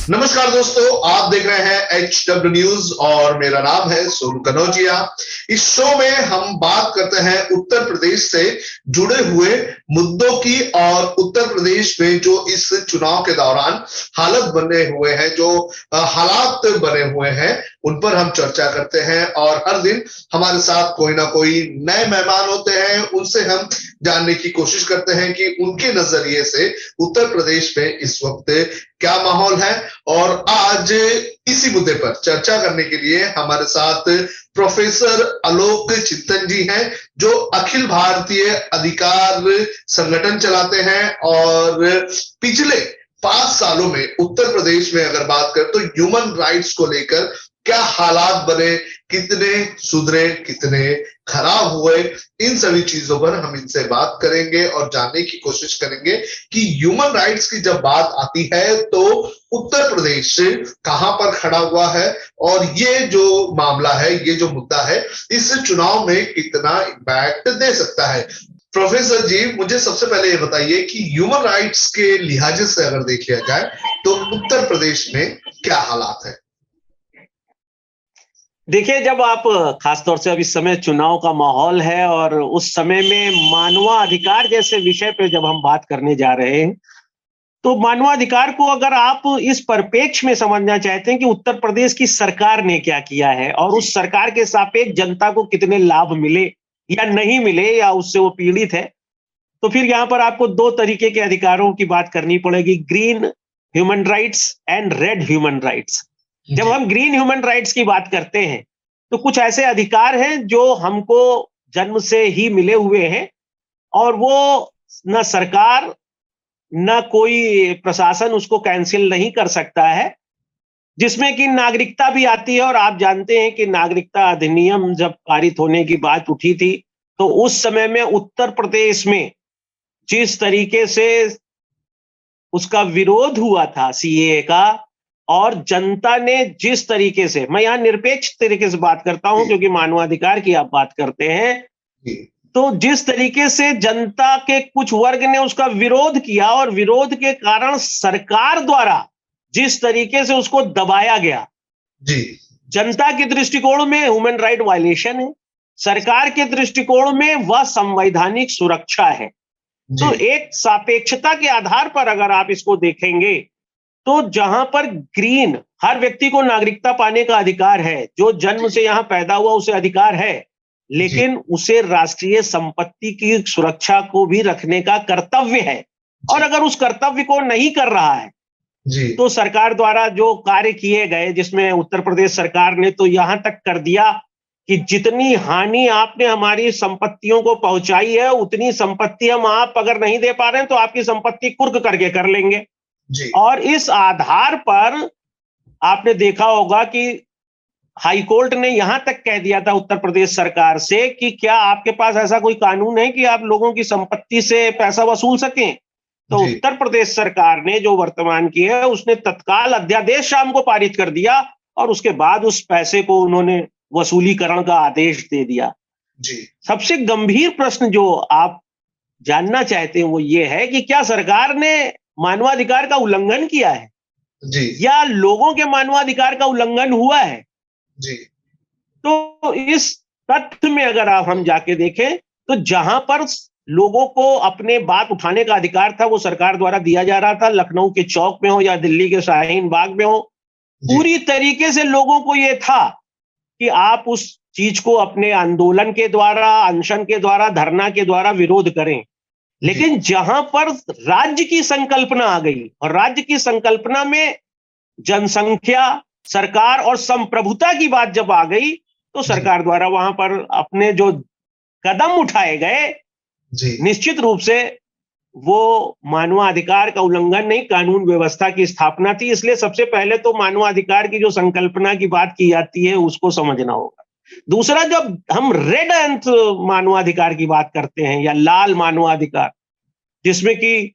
नमस्कार दोस्तों, आप देख रहे हैं HW न्यूज और मेरा नाम है सोनू कनौजिया। इस शो में हम बात करते हैं उत्तर प्रदेश से जुड़े हुए मुद्दों की और उत्तर प्रदेश में जो इस चुनाव के दौरान हालत बने हुए हैं, जो हालात बने हुए हैं, उन पर हम चर्चा करते हैं। और हर दिन हमारे साथ कोई ना कोई नए मेहमान होते हैं, उनसे हम जानने की कोशिश करते हैं कि उनके नजरिए से उत्तर प्रदेश में इस वक्त क्या माहौल है। और आज इसी मुद्दे पर चर्चा करने के लिए हमारे साथ प्रोफेसर आलोक चिंतन जी हैं, जो अखिल भारतीय अधिकार संगठन चलाते हैं और पिछले 5 सालों में उत्तर प्रदेश में अगर बात करें तो ह्यूमन राइट्स को लेकर क्या हालात बने, कितने सुधरे, कितने खराब हुए, इन सभी चीजों पर हम इनसे बात करेंगे और जानने की कोशिश करेंगे कि ह्यूमन राइट्स की जब बात आती है तो उत्तर प्रदेश कहां पर खड़ा हुआ है और ये जो मामला है, ये जो मुद्दा है, इस चुनाव में कितना इम्पैक्ट दे सकता है। प्रोफेसर जी, मुझे सबसे पहले ये बताइए कि ह्यूमन राइट्स के लिहाजे से अगर देखा जाए तो उत्तर प्रदेश में क्या हालात है? देखिए, जब आप खासतौर से अब इस समय चुनाव का माहौल है और उस समय में मानवाधिकार जैसे विषय पे जब हम बात करने जा रहे हैं, तो मानवाधिकार को अगर आप इस परिप्रेक्ष्य में समझना चाहते हैं कि उत्तर प्रदेश की सरकार ने क्या किया है और उस सरकार के सापेक्ष जनता को कितने लाभ मिले या नहीं मिले या उससे वो पीड़ित है, तो फिर यहाँ पर आपको 2 तरीके के अधिकारों की बात करनी पड़ेगी, green human rights and red human rights. जब हम ग्रीन ह्यूमन राइट्स की बात करते हैं तो कुछ ऐसे अधिकार हैं जो हमको जन्म से ही मिले हुए हैं और वो न सरकार न कोई प्रशासन उसको कैंसिल नहीं कर सकता है, जिसमें कि नागरिकता भी आती है। और आप जानते हैं कि नागरिकता अधिनियम जब पारित होने की बात उठी थी तो उस समय में उत्तर प्रदेश में जिस तरीके से उसका विरोध हुआ था सीएए का, और जनता ने जिस तरीके से, मैं यहाँ निरपेक्ष तरीके से बात करता हूं क्योंकि मानवाधिकार की आप बात करते हैं, तो जिस तरीके से जनता के कुछ वर्ग ने उसका विरोध किया और विरोध के कारण सरकार द्वारा जिस तरीके से उसको दबाया गया, जी, जनता के दृष्टिकोण में ह्यूमन राइट वायलेशन है, सरकार के दृष्टिकोण में वह संवैधानिक सुरक्षा है। तो एक सापेक्षता के आधार पर अगर आप इसको देखेंगे तो जहां पर ग्रीन, हर व्यक्ति को नागरिकता पाने का अधिकार है, जो जन्म से यहां पैदा हुआ उसे अधिकार है, लेकिन उसे राष्ट्रीय संपत्ति की सुरक्षा को भी रखने का कर्तव्य है। और अगर उस कर्तव्य को नहीं कर रहा है तो सरकार द्वारा जो कार्य किए गए, जिसमें उत्तर प्रदेश सरकार ने तो यहां तक कर दिया कि जितनी हानि आपने हमारी संपत्तियों को पहुंचाई है उतनी संपत्ति हम आप अगर नहीं दे पा रहे हैं तो आपकी संपत्ति कुर्क करके कर लेंगे। और इस आधार पर आपने देखा होगा कि हाईकोर्ट ने यहां तक कह दिया था उत्तर प्रदेश सरकार से कि क्या आपके पास ऐसा कोई कानून है कि आप लोगों की संपत्ति से पैसा वसूल सकें। तो उत्तर प्रदेश सरकार ने जो वर्तमान की है उसने तत्काल अध्यादेश शाम को पारित कर दिया और उसके बाद उस पैसे को उन्होंने वसूलीकरण का आदेश दे दिया। सबसे गंभीर प्रश्न जो आप जानना चाहते हैं वो ये है कि क्या सरकार ने मानवाधिकार का उल्लंघन किया है या लोगों के मानवाधिकार का उल्लंघन हुआ है। तो इस तथ्य में अगर हम जाके देखें तो जहां पर लोगों को अपने बात उठाने का अधिकार था वो सरकार द्वारा दिया जा रहा था, लखनऊ के चौक में हो या दिल्ली के शाहीन बाग में हो, पूरी तरीके से लोगों को यह था कि आप उस चीज को अपने आंदोलन के द्वारा, अनशन के द्वारा, धरना के द्वारा विरोध करें। लेकिन जहां पर राज्य की संकल्पना आ गई और राज्य की संकल्पना में जनसंख्या, सरकार और संप्रभुता की बात जब आ गई तो सरकार द्वारा वहां पर अपने जो कदम उठाए गए, निश्चित रूप से वो मानवाधिकार का उल्लंघन नहीं, कानून व्यवस्था की स्थापना थी। इसलिए सबसे पहले तो मानवाधिकार की जो संकल्पना की बात की जाती है उसको समझना होगा। दूसरा, जब हम रेड एंथ मानवाधिकार की बात करते हैं या लाल मानवाधिकार, जिसमें कि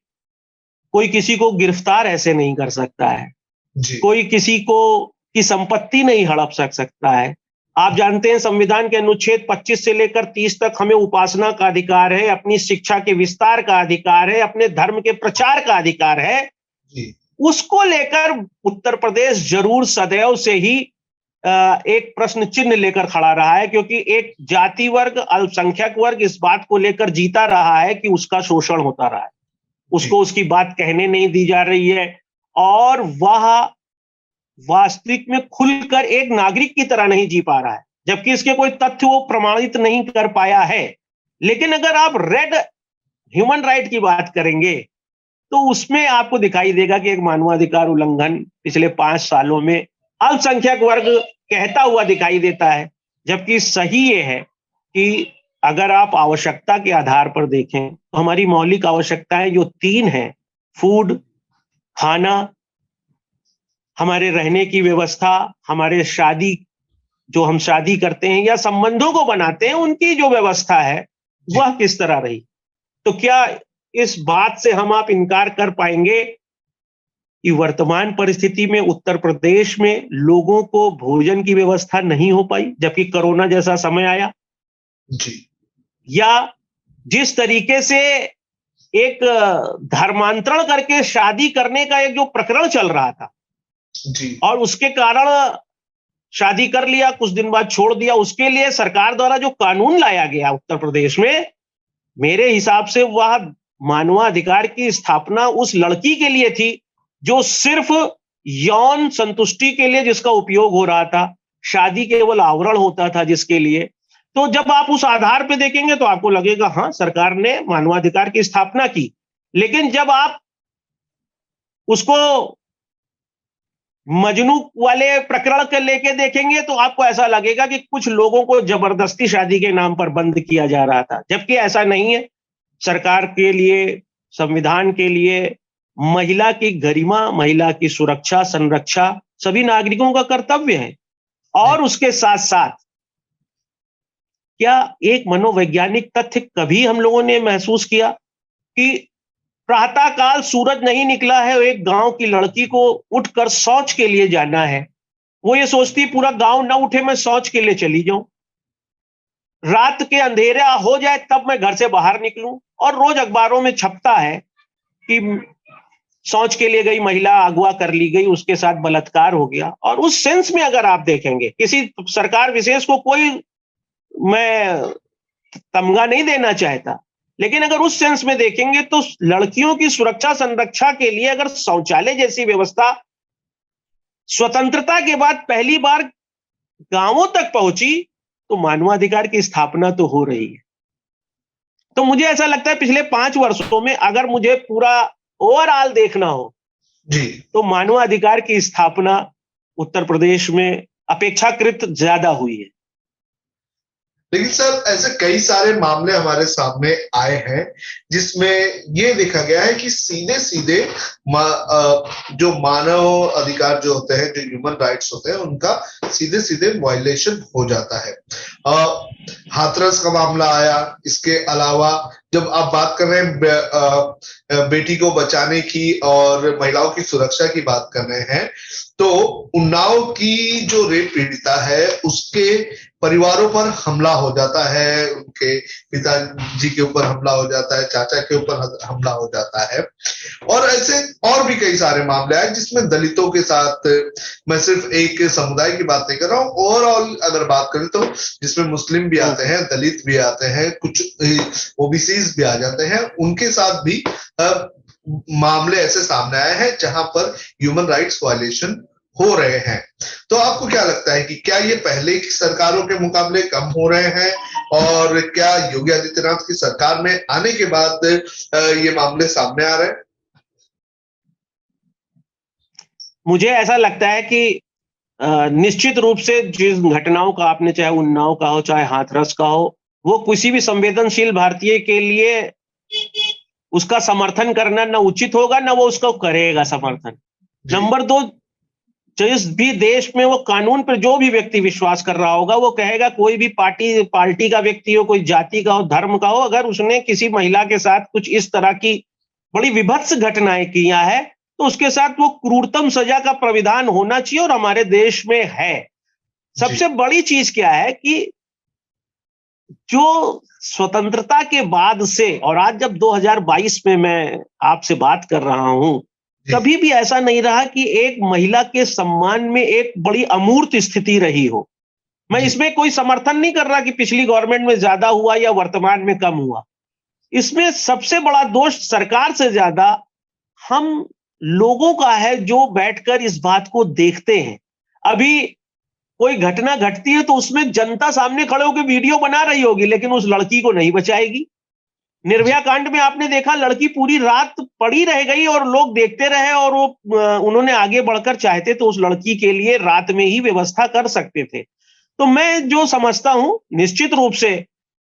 कोई किसी को गिरफ्तार ऐसे नहीं कर सकता है, कोई किसी को की संपत्ति नहीं हड़प सकता है। आप जानते हैं संविधान के अनुच्छेद 25 से लेकर 30 तक हमें उपासना का अधिकार है, अपनी शिक्षा के विस्तार का अधिकार है, अपने धर्म के प्रचार का अधिकार है। उसको लेकर उत्तर प्रदेश जरूर सदैव से ही एक प्रश्न चिन्ह लेकर खड़ा रहा है, क्योंकि एक जाति वर्ग, अल्पसंख्यक वर्ग इस बात को लेकर जीता रहा है कि उसका शोषण होता रहा है, उसको उसकी बात कहने नहीं दी जा रही है, और वह वास्तविक में खुलकर एक नागरिक की तरह नहीं जी पा रहा है, जबकि इसके कोई तथ्य वो प्रमाणित नहीं कर पाया है। लेकिन अगर आप रेड ह्यूमन राइट की बात करेंगे तो उसमें आपको दिखाई देगा कि एक मानवाधिकार उल्लंघन पिछले 5 सालों में अल्पसंख्यक वर्ग कहता हुआ दिखाई देता है, जबकि सही ये है कि अगर आप आवश्यकता के आधार पर देखें तो हमारी मौलिक आवश्यकताएं जो 3 हैं, फूड, खाना, हमारे रहने की व्यवस्था, हमारे जो हम शादी करते हैं या संबंधों को बनाते हैं उनकी जो व्यवस्था है वह किस तरह रही। तो क्या इस बात से आप इनकार कर पाएंगे कि वर्तमान परिस्थिति में उत्तर प्रदेश में लोगों को भोजन की व्यवस्था नहीं हो पाई, जबकि कोरोना जैसा समय आया? जी। या जिस तरीके से एक धर्मांतरण करके शादी करने का एक जो प्रकरण चल रहा था जी। और उसके कारण शादी कर लिया, कुछ दिन बाद छोड़ दिया, उसके लिए सरकार द्वारा जो कानून लाया गया उत्तर प्रदेश में, मेरे हिसाब से वह मानवाधिकार की स्थापना उस लड़की के लिए थी जो सिर्फ यौन संतुष्टि के लिए जिसका उपयोग हो रहा था, शादी केवल आवरण होता था जिसके लिए। तो जब आप उस आधार पे देखेंगे तो आपको लगेगा हाँ, सरकार ने मानवाधिकार की स्थापना की। लेकिन जब आप उसको मजनू वाले प्रकरण के लेके देखेंगे तो आपको ऐसा लगेगा कि कुछ लोगों को जबरदस्ती शादी के नाम पर बंद किया जा रहा था, जबकि ऐसा नहीं है। सरकार के लिए, संविधान के लिए महिला की गरिमा, महिला की सुरक्षा, संरक्षा सभी नागरिकों का कर्तव्य है। और उसके साथ साथ क्या एक मनोवैज्ञानिक तथ्य कभी हम लोगों ने महसूस किया कि प्रातःकाल सूरज नहीं निकला है, एक गांव की लड़की को उठकर शौच के लिए जाना है, वो ये सोचती पूरा गांव ना उठे, मैं शौच के लिए चली जाऊं, रात के अंधेरा हो जाए तब मैं घर से बाहर निकलूं। और रोज अखबारों में छपता है कि शौच के लिए गई महिला अगवा कर ली गई, उसके साथ बलात्कार हो गया। और उस सेंस में अगर आप देखेंगे, किसी सरकार विशेष को कोई मैं तमगा नहीं देना चाहता, लेकिन अगर उस सेंस में देखेंगे तो लड़कियों की सुरक्षा संरक्षा के लिए अगर शौचालय जैसी व्यवस्था स्वतंत्रता के बाद पहली बार गांवों तक पहुंची तो मानवाधिकार की स्थापना तो हो रही है। तो मुझे ऐसा लगता है पिछले 5 वर्षों में अगर मुझे पूरा ओवरऑल देखना हो जी, तो मानवाधिकार की स्थापना उत्तर प्रदेश में अपेक्षाकृत ज्यादा हुई है। लेकिन सर ऐसे कई सारे मामले हमारे सामने आए हैं जिसमें ये देखा गया है कि सीधे सीधे जो मानव अधिकार जो होते हैं, जो ह्यूमन राइट्स होते हैं, उनका सीधे सीधे वायलेशन हो जाता है। हाथरस का मामला आया, इसके अलावा जब आप बात कर रहे हैं बेटी को बचाने की और महिलाओं की सुरक्षा की बात कर रहे हैं, तो उन्नाव की जो रेप पीड़िता है उसके परिवारों पर हमला हो जाता है, उनके पिताजी के ऊपर हमला हो जाता है, चाचा के ऊपर हमला हो जाता है, और ऐसे और भी कई सारे मामले हैं जिसमें दलितों के साथ, मैं सिर्फ एक समुदाय की बात नहीं कर रहा हूँ, ओवरऑल अगर बात करें तो जिसमें मुस्लिम भी आते हैं, दलित भी आते हैं, कुछ ओबीसीज भी आ जाते हैं, उनके साथ भी मामले ऐसे सामने आए हैं जहां पर ह्यूमन राइट्स वायलेशन हो रहे हैं। तो आपको क्या लगता है कि क्या ये पहले की सरकारों के मुकाबले कम हो रहे हैं, और क्या योगी आदित्यनाथ की सरकार में आने के बाद ये मामले सामने आ रहे हैं? मुझे ऐसा लगता है कि निश्चित रूप से जिस घटनाओं का आपने, चाहे उन्नाव का हो, चाहे हाथरस का हो, वो किसी भी संवेदनशील भारतीय के लिए उसका समर्थन करना ना उचित होगा, ना वो उसको करेगा समर्थन। नंबर 2, जिस भी देश में वो कानून पर जो भी व्यक्ति विश्वास कर रहा होगा वो कहेगा, कोई भी पार्टी का व्यक्ति हो, कोई जाति का हो, धर्म का हो, अगर उसने किसी महिला के साथ कुछ इस तरह की बड़ी विभत्स घटनाएं किया है तो उसके साथ वो क्रूरतम सजा का प्राविधान होना चाहिए, और हमारे देश में है। सबसे बड़ी चीज क्या है कि जो स्वतंत्रता के बाद से और आज जब 2022 में मैं आपसे बात कर रहा हूं, कभी भी ऐसा नहीं रहा कि एक महिला के सम्मान में एक बड़ी अमूर्त स्थिति रही हो। मैं इसमें कोई समर्थन नहीं कर रहा कि पिछली गवर्नमेंट में ज्यादा हुआ या वर्तमान में कम हुआ। इसमें सबसे बड़ा दोष सरकार से ज्यादा हम लोगों का है, जो बैठकर इस बात को देखते हैं। अभी कोई घटना घटती है तो उसमें जनता सामने खड़े होकर वीडियो बना रही होगी, लेकिन उस लड़की को नहीं बचाएगी। निर्भया कांड में आपने देखा, लड़की पूरी रात पड़ी रह गई और लोग देखते रहे, और वो उन्होंने आगे बढ़कर चाहते तो उस लड़की के लिए रात में ही व्यवस्था कर सकते थे। तो मैं जो समझता हूं, निश्चित रूप से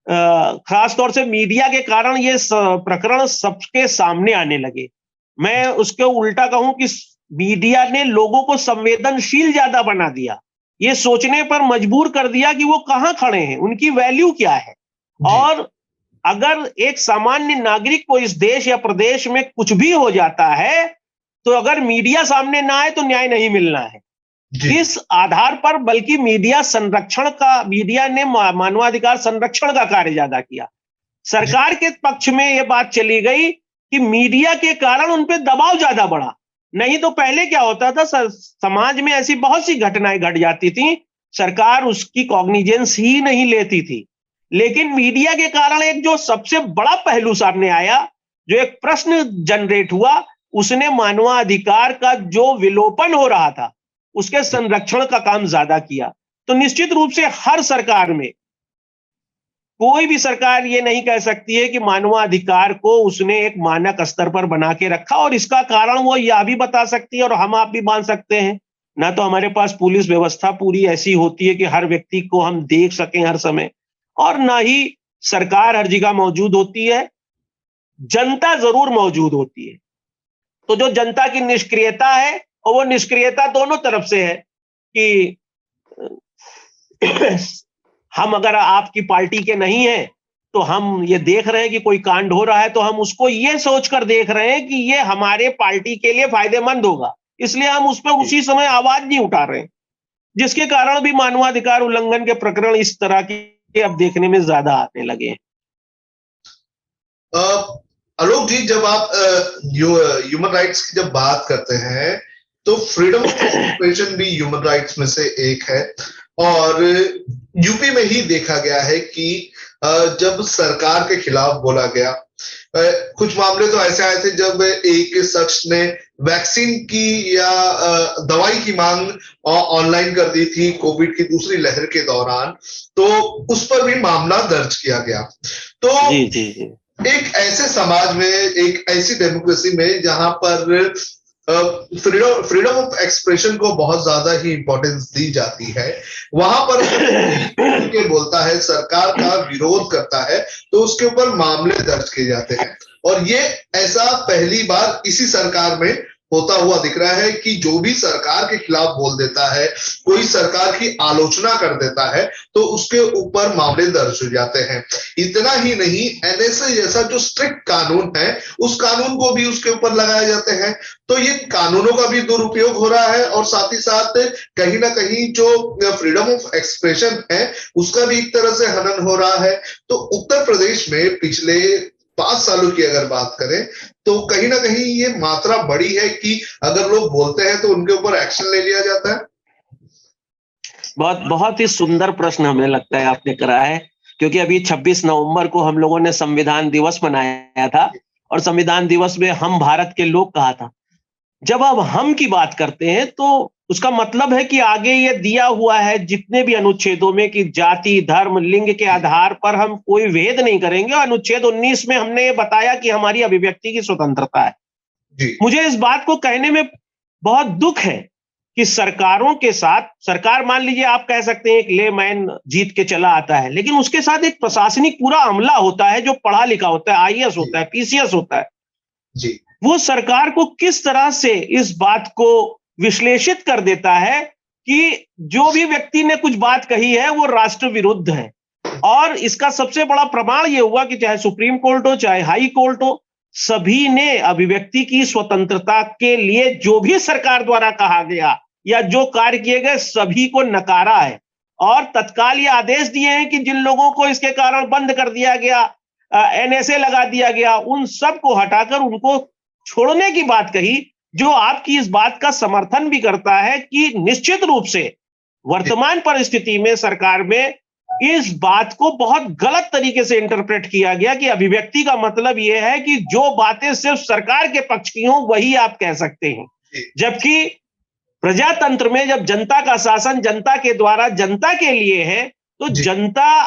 खास तौर से मीडिया के कारण ये प्रकरण सबके सामने आने लगे। मैं उसके उल्टा कहूं कि मीडिया ने लोगों को संवेदनशील ज्यादा बना दिया, ये सोचने पर मजबूर कर दिया कि वो कहां खड़े हैं, उनकी वैल्यू क्या है। और अगर एक सामान्य नागरिक को इस देश या प्रदेश में कुछ भी हो जाता है, तो अगर मीडिया सामने ना आए तो न्याय नहीं मिलना है। इस आधार पर बल्कि मीडिया ने मानवाधिकार संरक्षण का कार्य ज्यादा किया। सरकार के पक्ष में यह बात चली गई कि मीडिया के कारण उन पे दबाव ज्यादा बढ़ा। नहीं तो पहले क्या होता था, समाज में ऐसी बहुत सी घटनाएं घट जाती थी, सरकार उसकी कॉग्निजेंस ही नहीं लेती थी। लेकिन मीडिया के कारण एक जो सबसे बड़ा पहलू सामने आया, जो एक प्रश्न जनरेट हुआ, उसने मानवाधिकार का जो विलोपन हो रहा था उसके संरक्षण का काम ज्यादा किया। तो निश्चित रूप से हर सरकार में, कोई भी सरकार ये नहीं कह सकती है कि मानवाधिकार को उसने एक मानक स्तर पर बना के रखा, और इसका कारण वो यह भी बता सकती है और हम आप भी मान सकते हैं, ना तो हमारे पास पुलिस व्यवस्था पूरी ऐसी होती है कि हर व्यक्ति को हम देख सकें हर समय, और ना ही सरकार हर जगह मौजूद होती है। जनता जरूर मौजूद होती है। तो जो जनता की निष्क्रियता है, और वो निष्क्रियता दोनों तरफ से है कि हम अगर आपकी पार्टी के नहीं हैं तो हम ये देख रहे हैं कि कोई कांड हो रहा है, तो हम उसको ये सोचकर देख रहे हैं कि ये हमारे पार्टी के लिए फायदेमंद होगा, इसलिए हम उस पर उसी समय आवाज नहीं उठा रहे हैं, जिसके कारण भी मानवाधिकार उल्लंघन के प्रकरण इस तरह के अब देखने में ज्यादा आने लगे हैं। आलोक जी, जब आप ह्यूमन राइट्स की जब बात करते हैं तो फ्रीडम ऑफ एक्सप्रेशन भी ह्यूमन राइट्स में से एक है, और यूपी में ही देखा गया है कि जब सरकार के खिलाफ बोला गया, कुछ मामले तो ऐसे आए थे जब एक शख्स ने वैक्सीन की या दवाई की मांग ऑनलाइन कर दी थी कोविड की दूसरी लहर के दौरान, तो उस पर भी मामला दर्ज किया गया। तो जी। एक ऐसे समाज में, एक ऐसी डेमोक्रेसी में जहां पर फ्रीडम ऑफ एक्सप्रेशन को बहुत ज्यादा ही इंपॉर्टेंस दी जाती है, वहां पर के बोलता है, सरकार का विरोध करता है, तो उसके ऊपर मामले दर्ज किए जाते हैं। और ये ऐसा पहली बार इसी सरकार में होता हुआ दिख रहा है कि जो भी सरकार के खिलाफ बोल देता है, कोई सरकार की आलोचना कर देता है, तो उसके ऊपर मामले दर्ज हो जाते हैं। इतना ही नहीं, एनएसए जैसा जो स्ट्रिक्ट कानून है, उस कानून को भी उसके ऊपर लगाए जाते हैं। तो ये कानूनों का भी दुरुपयोग हो रहा है, और साथ ही साथ कहीं ना कहीं जो फ्रीडम ऑफ एक्सप्रेशन है उसका भी एक तरह से हनन हो रहा है। तो उत्तर प्रदेश में पिछले 5 सालों की अगर बात करें तो कहीं ना कहीं ये मात्रा बड़ी है कि अगर लोग बोलते हैं तो उनके ऊपर एक्शन ले लिया जाता है। बहुत ही सुंदर प्रश्न हमें लगता है आपने करा है, क्योंकि अभी 26 नवंबर को हम लोगों ने संविधान दिवस मनाया था, और संविधान दिवस में हम भारत के लोग कहा था। जब अब हम की बात करते हैं तो उसका मतलब है कि आगे ये दिया हुआ है जितने भी अनुच्छेदों में कि जाति, धर्म, लिंग के आधार पर हम कोई भेद नहीं करेंगे। अनुच्छेद 19 में हमने ये बताया कि हमारी अभिव्यक्ति की स्वतंत्रता है। मुझे इस बात को कहने में बहुत दुख है कि सरकारों के साथ, सरकार मान लीजिए आप कह सकते हैं एक लेमैन जीत के चला आता है, लेकिन उसके साथ एक प्रशासनिक पूरा अमला होता है जो पढ़ा लिखा होता है, आईएएस होता है, पीसीएस होता है जी। वो सरकार को किस तरह से इस बात को विश्लेषित कर देता है कि जो भी व्यक्ति ने कुछ बात कही है वो राष्ट्र विरुद्ध है। और इसका सबसे बड़ा प्रमाण ये हुआ कि चाहे सुप्रीम कोर्ट हो, चाहे हाई कोर्ट हो, सभी ने अभिव्यक्ति की स्वतंत्रता के लिए जो भी सरकार द्वारा कहा गया या जो कार्य किए गए सभी को नकारा है, और तत्काल ये आदेश दिए हैं कि जिन लोगों को इसके कारण बंद कर दिया गया, एनएसए लगा दिया गया, उन सब को हटाकर उनको छोड़ने की बात कही। जो आपकी इस बात का समर्थन भी करता है कि निश्चित रूप से वर्तमान परिस्थिति में सरकार में इस बात को बहुत गलत तरीके से इंटरप्रेट किया गया कि अभिव्यक्ति का मतलब यह है कि जो बातें सिर्फ सरकार के पक्ष की हों वही आप कह सकते हैं, जबकि प्रजातंत्र में जब जनता का शासन जनता के द्वारा जनता के लिए है तो जनता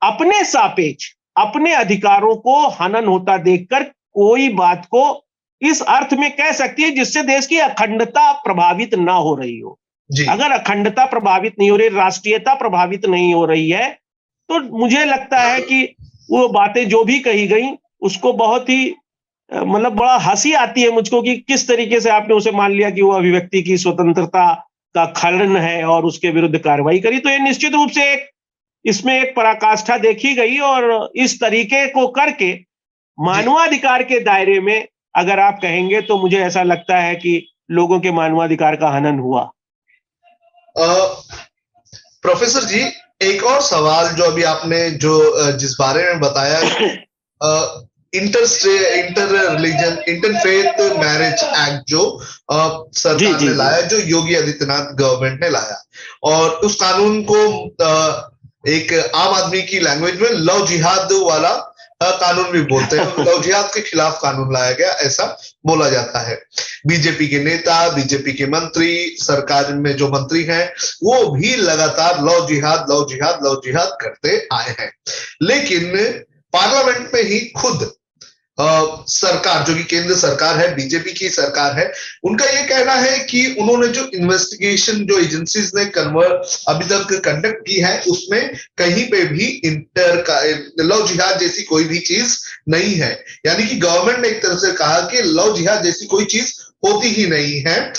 अपने सापेक्ष अपने अधिकारों को हनन होता देखकर कोई बात को इस अर्थ में कह सकती है जिससे देश की अखंडता प्रभावित ना हो रही हो। अगर अखंडता प्रभावित नहीं हो रही, राष्ट्रीयता प्रभावित नहीं हो रही है, तो मुझे लगता है कि वो बातें जो भी कही गई उसको बहुत ही मतलब बड़ा हंसी आती है मुझको कि किस तरीके से आपने उसे मान लिया कि वो अभिव्यक्ति की स्वतंत्रता का खंडन है और उसके विरुद्ध कार्रवाई करी। तो ये निश्चित रूप से इसमें एक पराकाष्ठा देखी गई और इस तरीके को करके मानवाधिकार के दायरे में अगर आप कहेंगे तो मुझे ऐसा लगता है कि लोगों के मानवाधिकार का हनन हुआ। प्रोफेसर जी, एक और सवाल जो अभी आपने जिस बारे में बताया, inter religion interfaith marriage act जो सरकार ने लाया, जो योगी आदित्यनाथ गवर्नमेंट ने लाया, और उस कानून को एक आम आदमी की लैंग्वेज में लव जिहाद वाला कानून भी बोलते हैं। लव जिहाद के खिलाफ कानून लाया गया ऐसा बोला जाता है। बीजेपी के नेता, बीजेपी के मंत्री, सरकार में जो मंत्री हैं वो भी लगातार लव जिहाद लव जिहाद लव जिहाद करते आए हैं। लेकिन पार्लियामेंट में ही खुद सरकार, जो कि केंद्र सरकार है, बीजेपी की सरकार है, उनका ये कहना है कि उन्होंने जो इन्वेस्टिगेशन जो एजेंसीज ने अभी तक कंडक्ट की है उसमें कहीं पे भी लव जिहाद जैसी कोई भी चीज नहीं है। यानी कि गवर्नमेंट ने एक तरह से कहा कि लव जिहाद जैसी कोई चीज होती ही नहीं है।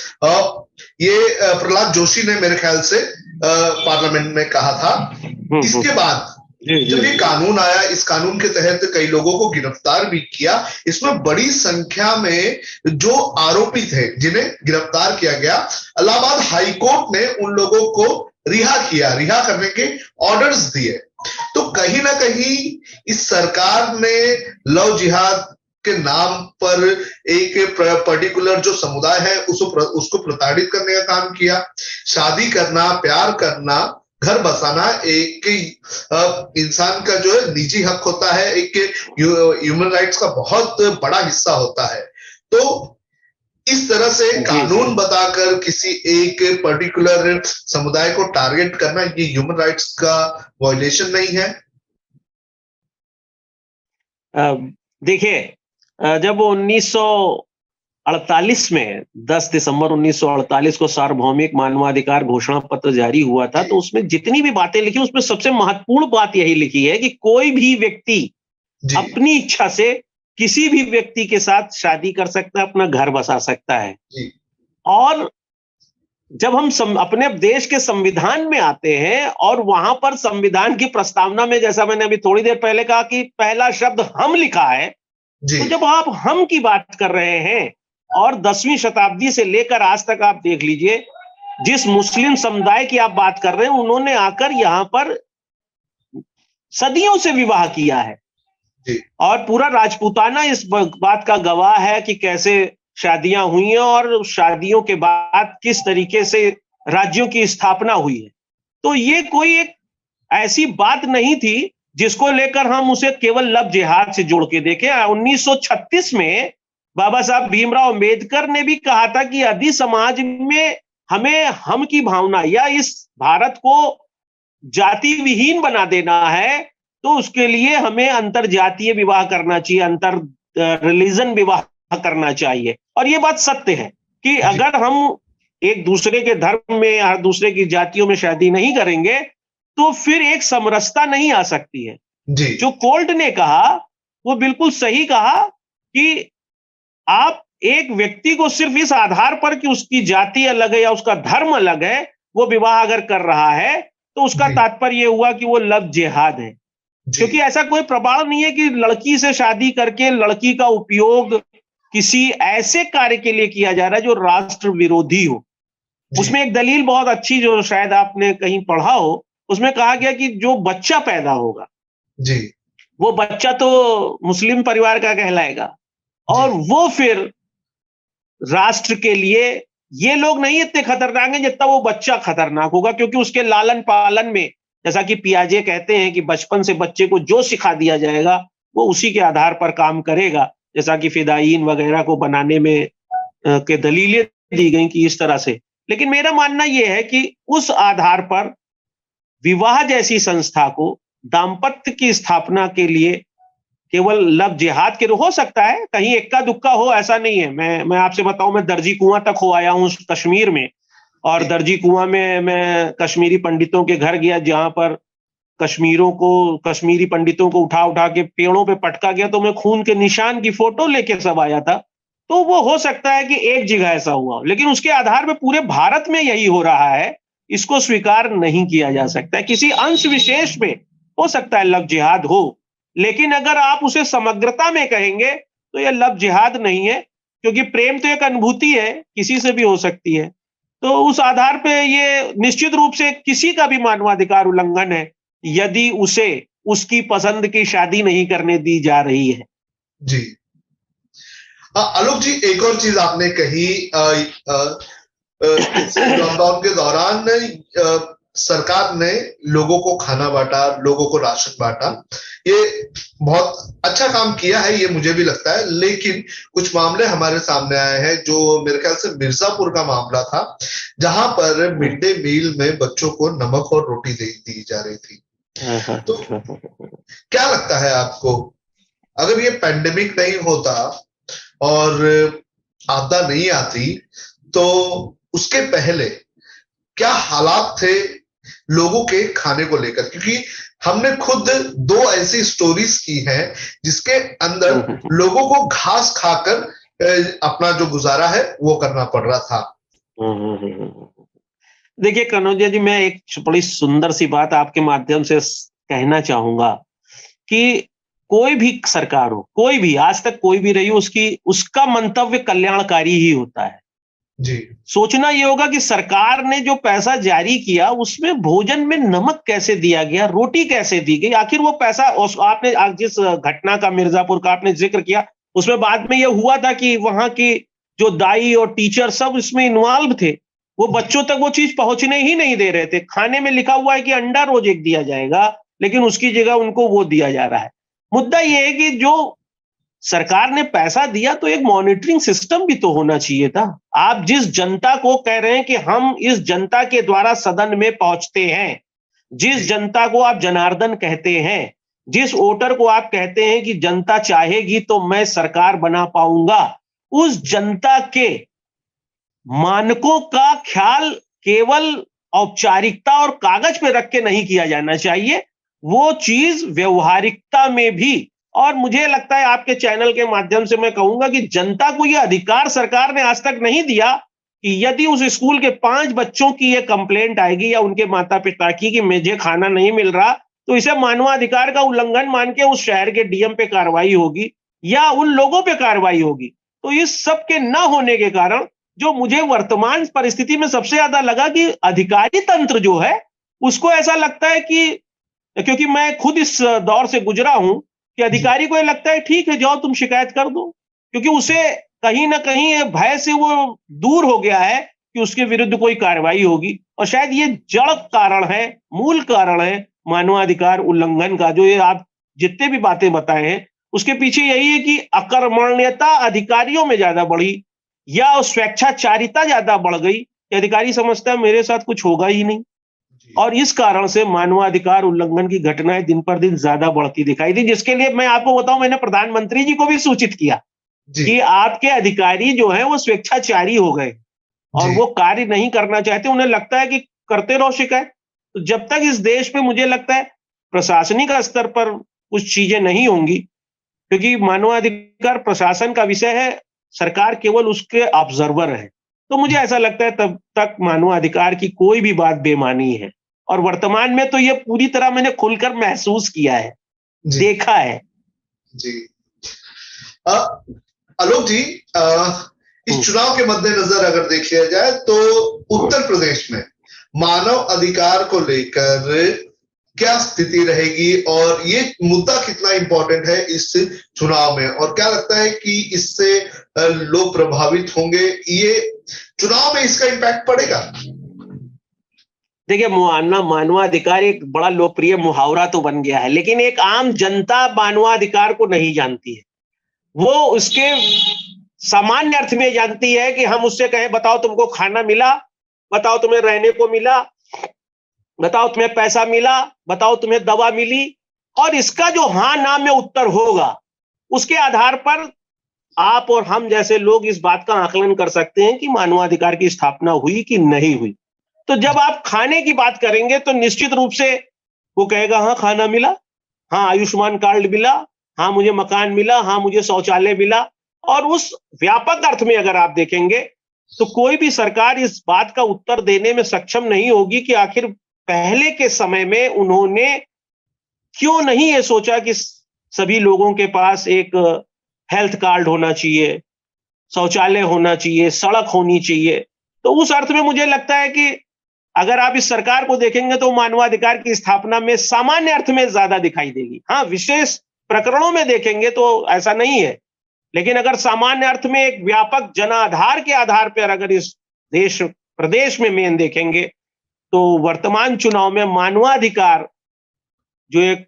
ये प्रहलाद जोशी ने मेरे ख्याल से पार्लियामेंट में कहा था। इसके बाद जब ये कानून आया, इस कानून के तहत कई लोगों को गिरफ्तार भी किया। इसमें बड़ी संख्या में जो आरोपी थे जिन्हें गिरफ्तार किया गया, इलाहाबाद हाई कोर्ट ने उन लोगों को रिहा किया, रिहा करने के ऑर्डर्स दिए। तो कहीं ना कहीं इस सरकार ने लव जिहाद के नाम पर एक पर्टिकुलर जो समुदाय है उसको प्रताड़ित करने का काम किया। शादी करना, प्यार करना, घर बसाना एक इंसान का जो है निजी हक होता है, एक ह्यूमन राइट्स का बहुत बड़ा हिस्सा होता है। तो इस तरह से कानून बताकर किसी एक पर्टिकुलर समुदाय को टारगेट करना, ये ह्यूमन राइट्स का वायलेशन नहीं है? देखिए, जब 1948 में 10 दिसंबर 1948 को सार्वभौमिक मानवाधिकार घोषणा पत्र जारी हुआ था, तो उसमें जितनी भी बातें लिखी उसमें सबसे महत्वपूर्ण बात यही लिखी है कि कोई भी व्यक्ति अपनी इच्छा से किसी भी व्यक्ति के साथ शादी कर सकता है, अपना घर बसा सकता है। और जब हम अपने देश के संविधान में आते हैं और वहां पर संविधान की प्रस्तावना में, जैसा मैंने अभी थोड़ी देर पहले कहा कि पहला शब्द हम लिखा है, तो जब आप हम की बात कर रहे हैं और 10वीं शताब्दी से लेकर आज तक आप देख लीजिए, जिस मुस्लिम समुदाय की आप बात कर रहे हैं उन्होंने आकर यहां पर सदियों से विवाह किया है और पूरा राजपूताना इस बात का गवाह है कि कैसे शादियां हुई हैं और शादियों के बाद किस तरीके से राज्यों की स्थापना हुई है। तो ये कोई एक ऐसी बात नहीं थी जिसको लेकर हम उसे केवल लव जिहाद से जोड़ के देखें। 1936 में बाबा साहब भीमराव अंबेडकर ने भी कहा था कि यदि समाज में हमें हम की भावना या इस भारत को जाति विहीन बना देना है तो उसके लिए हमें अंतर जातीय विवाह करना चाहिए, अंतर रिलीजन विवाह करना चाहिए। और ये बात सत्य है कि अगर हम एक दूसरे के धर्म में या दूसरे की जातियों में शादी नहीं करेंगे तो फिर एक समरसता नहीं आ सकती है। जो कोल्ट ने कहा वो बिल्कुल सही कहा कि आप एक व्यक्ति को सिर्फ इस आधार पर कि उसकी जाति अलग है या उसका धर्म अलग है वो विवाह अगर कर रहा है तो उसका तात्पर्य यह हुआ कि वो लव जिहाद है। क्योंकि ऐसा कोई प्रमाण नहीं है कि लड़की से शादी करके लड़की का उपयोग किसी ऐसे कार्य के लिए किया जा रहा है जो राष्ट्र विरोधी हो। उसमें एक दलील बहुत अच्छी जो शायद आपने कहीं पढ़ा हो, उसमें कहा गया कि जो बच्चा पैदा होगा वो बच्चा तो मुस्लिम परिवार का कहलाएगा और वो फिर राष्ट्र के लिए ये लोग नहीं इतने खतरनाक हैं जितना वो बच्चा खतरनाक होगा, क्योंकि उसके लालन पालन में, जैसा कि पियाजे कहते हैं कि बचपन से बच्चे को जो सिखा दिया जाएगा वो उसी के आधार पर काम करेगा, जैसा कि फिदायीन वगैरह को बनाने में के दलीलें दी गई कि इस तरह से। लेकिन मेरा मानना यह है कि उस आधार पर विवाह जैसी संस्था को दाम्पत्य की स्थापना के लिए केवल लव जिहाद के हो सकता है, कहीं इक्का दुक्का हो ऐसा नहीं है। मैं आपसे बताऊं, मैं दर्जी कुआं तक हो आया हूं कश्मीर में, और दर्जी कुआं में मैं कश्मीरी पंडितों के घर गया जहां पर कश्मीरी पंडितों को उठा उठा के पेड़ों पे पटका गया, तो मैं खून के निशान की फोटो लेके सब आया था। तो वो हो सकता है कि एक जगह ऐसा हुआ हो, लेकिन उसके आधार पे पूरे भारत में यही हो रहा है, इसको स्वीकार नहीं किया जा सकता है। किसी अंश विशेष में हो सकता है लव जिहाद हो, लेकिन अगर आप उसे समग्रता में कहेंगे तो यह लव जिहाद नहीं है, क्योंकि प्रेम तो एक अनुभूति है, किसी से भी हो सकती है। तो उस आधार पे ये निश्चित रूप से किसी का भी मानवाधिकार उल्लंघन है यदि उसे उसकी पसंद की शादी नहीं करने दी जा रही है। जी आलोक जी, एक और चीज आपने कही, लॉकडाउन के दौरान सरकार ने लोगों को खाना बांटा, लोगों को राशन बांटा, ये बहुत अच्छा काम किया है, ये मुझे भी लगता है। लेकिन कुछ मामले हमारे सामने आए हैं, जो मेरे ख्याल से मिर्जापुर का मामला था, जहां पर मिड डे मील में बच्चों को नमक और रोटी दी जा रही थी। तो क्या लगता है आपको, अगर ये पैंडेमिक नहीं होता और आपदा नहीं आती, तो उसके पहले क्या हालात थे लोगों के खाने को लेकर? क्योंकि हमने खुद दो ऐसी स्टोरीज की हैं जिसके अंदर लोगों को घास खाकर अपना जो गुजारा है वो करना पड़ रहा था। देखिए कनौजिया जी, मैं एक बड़ी सुंदर सी बात आपके माध्यम से कहना चाहूंगा कि कोई भी सरकार हो, कोई भी, आज तक कोई भी रही हो, उसका मंतव्य कल्याणकारी ही होता है। जी। सोचना यह होगा कि सरकार ने जो पैसा जारी किया उसमें भोजन में नमक कैसे दिया गया, रोटी कैसे दी गई, आखिर वो पैसा, आपने जिस घटना का मिर्जापुर का आपने जिक्र किया, उसमें बाद में यह हुआ था कि वहां की जो दाई और टीचर सब इसमें इन्वॉल्व थे, वो बच्चों तक वो चीज पहुंचने ही नहीं दे रहे थे। खाने में लिखा हुआ है कि अंडा रोज एक दिया जाएगा, लेकिन उसकी जगह उनको वो दिया जा रहा है। मुद्दा यह है कि जो सरकार ने पैसा दिया तो एक मॉनिटरिंग सिस्टम भी तो होना चाहिए था। आप जिस जनता को कह रहे हैं कि हम इस जनता के द्वारा सदन में पहुंचते हैं, जिस जनता को आप जनार्दन कहते हैं, जिस वोटर को आप कहते हैं कि जनता चाहेगी तो मैं सरकार बना पाऊंगा, उस जनता के मानकों का ख्याल केवल औपचारिकता और कागज पे रख के नहीं किया जाना चाहिए, वो चीज व्यवहारिकता में भी। और मुझे लगता है आपके चैनल के माध्यम से मैं कहूंगा कि जनता को यह अधिकार सरकार ने आज तक नहीं दिया कि यदि उस स्कूल के 5 बच्चों की यह कंप्लेंट आएगी या उनके माता पिता की कि मुझे खाना नहीं मिल रहा, तो इसे मानवाधिकार का उल्लंघन मान के उस शहर के डीएम पे कार्रवाई होगी या उन लोगों पे कार्रवाई होगी। तो इस सब के न होने के कारण जो मुझे वर्तमान परिस्थिति में सबसे ज्यादा लगा कि अधिकारी तंत्र जो है उसको ऐसा लगता है कि, क्योंकि मैं खुद इस दौर से गुजरा हूं, कि अधिकारी को ये लगता है ठीक है जाओ तुम शिकायत कर दो, क्योंकि उसे कहीं ना कहीं भय से वो दूर हो गया है कि उसके विरुद्ध कोई कार्रवाई होगी। और शायद ये जड़ कारण है, मूल कारण है मानवाधिकार उल्लंघन का, जो ये आप जितने भी बातें बताए हैं उसके पीछे यही है कि अकर्मण्यता अधिकारियों में ज्यादा बढ़ी या स्वेच्छाचारिता ज्यादा बढ़ गई कि अधिकारी समझता है मेरे साथ कुछ होगा ही नहीं, और इस कारण से मानवाधिकार उल्लंघन की घटनाएं दिन पर दिन ज्यादा बढ़ती दिखाई दी। जिसके लिए मैं आपको बताऊं, मैंने प्रधानमंत्री जी को भी सूचित किया कि आपके अधिकारी जो है वो स्वेच्छाचारी हो गए और वो कार्य नहीं करना चाहते, उन्हें लगता है कि करते रहो शिकायत। तो जब तक इस देश पे मुझे लगता है प्रशासनिक स्तर पर कुछ चीजें नहीं होंगी, क्योंकि मानवाधिकार प्रशासन का विषय है, सरकार केवल उसके ऑब्जर्वर है, तो मुझे ऐसा लगता है तब तक मानवाधिकार की कोई भी बात बेमानी है। और वर्तमान में तो ये पूरी तरह मैंने खुलकर महसूस किया है, देखा है। जी आलोक जी, इस चुनाव के मद्देनजर अगर देख लिया जाए तो उत्तर प्रदेश में मानव अधिकार को लेकर क्या स्थिति रहेगी और ये मुद्दा कितना इंपॉर्टेंट है इस चुनाव में, और क्या लगता है कि इससे लोग प्रभावित होंगे, ये चुनाव में इसका इम्पैक्ट पड़ेगा? देखिए, मानवाधिकार एक बड़ा लोकप्रिय मुहावरा तो बन गया है, लेकिन एक आम जनता मानवाधिकार को नहीं जानती है। वो उसके सामान्य अर्थ में जानती है कि हम उससे कहें बताओ तुमको खाना मिला, बताओ तुम्हें रहने को मिला, बताओ तुम्हें पैसा मिला, बताओ तुम्हें दवा मिली, और इसका जो हाँ ना में उत्तर होगा उसके आधार पर आप और हम जैसे लोग इस बात का आकलन कर सकते हैं कि मानवाधिकार की स्थापना हुई कि नहीं हुई। तो जब आप खाने की बात करेंगे तो निश्चित रूप से वो कहेगा हाँ खाना मिला, हाँ आयुष्मान कार्ड मिला, हाँ मुझे मकान मिला, हाँ मुझे शौचालय मिला। और उस व्यापक अर्थ में अगर आप देखेंगे तो कोई भी सरकार इस बात का उत्तर देने में सक्षम नहीं होगी कि आखिर पहले के समय में उन्होंने क्यों नहीं ये सोचा कि सभी लोगों के पास एक हेल्थ कार्ड होना चाहिए, शौचालय होना चाहिए, सड़क होनी चाहिए। तो उस अर्थ में मुझे लगता है कि अगर आप इस सरकार को देखेंगे तो मानवाधिकार की स्थापना में सामान्य अर्थ में ज्यादा दिखाई देगी। हाँ, विशेष प्रकरणों में देखेंगे तो ऐसा नहीं है, लेकिन अगर सामान्य अर्थ में एक व्यापक जनाधार के आधार पर अगर इस देश प्रदेश में मेन देखेंगे तो वर्तमान चुनाव में मानवाधिकार जो एक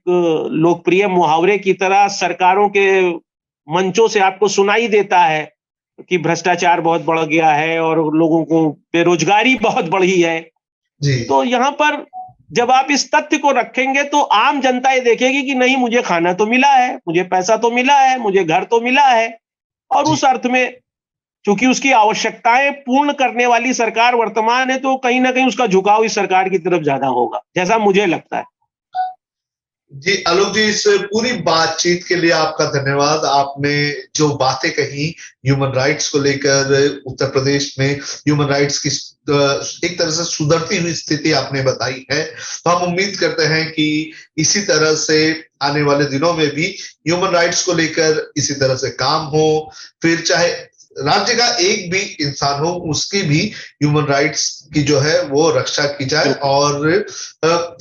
लोकप्रिय मुहावरे की तरह सरकारों के मंचों से आपको सुनाई देता है कि भ्रष्टाचार बहुत बढ़ गया है और लोगों को बेरोजगारी बहुत बढ़ी है जी। तो यहां पर जब आप इस तथ्य को रखेंगे तो आम जनता ये देखेगी कि नहीं, मुझे खाना तो मिला है, मुझे पैसा तो मिला है, मुझे घर तो मिला है, और उस अर्थ में चूंकि उसकी आवश्यकताएं पूर्ण करने वाली सरकार वर्तमान है तो कहीं ना कहीं उसका झुकाव इस सरकार की तरफ ज्यादा होगा, जैसा मुझे लगता है। जी आलोक जी, इस पूरी बातचीत के लिए आपका धन्यवाद। आपने जो बातें कही ह्यूमन राइट्स को लेकर, उत्तर प्रदेश में ह्यूमन राइट्स की एक तरह से सुधरती हुई स्थिति आपने बताई है, तो हम उम्मीद करते हैं कि इसी तरह से आने वाले दिनों में भी ह्यूमन राइट्स को लेकर इसी तरह से काम हो, फिर चाहे राज्य का एक भी इंसान हो उसकी भी ह्यूमन राइट्स की जो है वो रक्षा की जाए और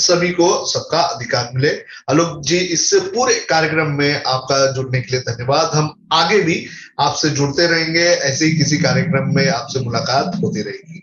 सभी को सबका अधिकार मिले। आलोक जी, इस पूरे कार्यक्रम में आपका जुड़ने के लिए धन्यवाद। हम आगे भी आपसे जुड़ते रहेंगे, ऐसे ही किसी कार्यक्रम में आपसे मुलाकात होती रहेगी।